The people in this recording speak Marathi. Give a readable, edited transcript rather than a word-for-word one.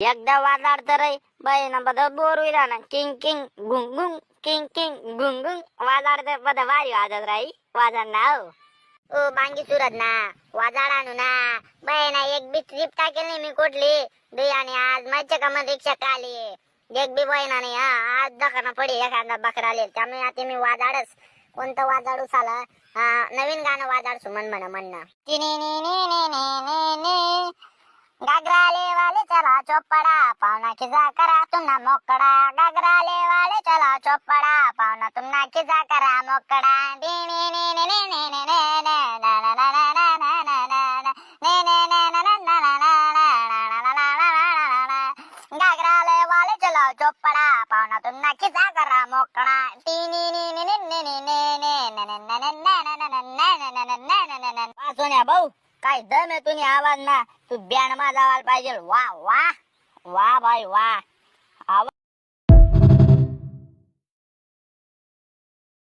एकदा वाजाडतं रे बाई ना बद बोर होईला ना किंग किंग गुंग गुंग किंग किंग गुंग गुंग वाजाडतं बद भारी वाजत राही वाजड ना ओ बांगी सुरत ना वाजाडानु ना बाई ना एक बी ट्रिप टाकेल नाही मी कुठली दे आणि आज माझ्या कामात रिक्षा काली एक बी बाई ना नाही आज दखाना पडी एखादा बकरा आले त्यामुळे आता मी वाजाडच कोणतं वाजाडू साला नवीन गाणं वाजाडसू म्हणणं गागराले वाले चला चौपड़ा पावना खिजा करा तुमना मोकड़ा गागराले वाले चला चौपड़ा पावना तुमना खिजा करा मोकड़ा गागराले वाले चला चौपड़ा पावना तुमना खिजा करा मोकड़ा सोन्या भाऊ काय दम आहे तुम्ही आवाज ना तू बँड माझा आवाज पाहिजे वा वा वा भाई वा आवाज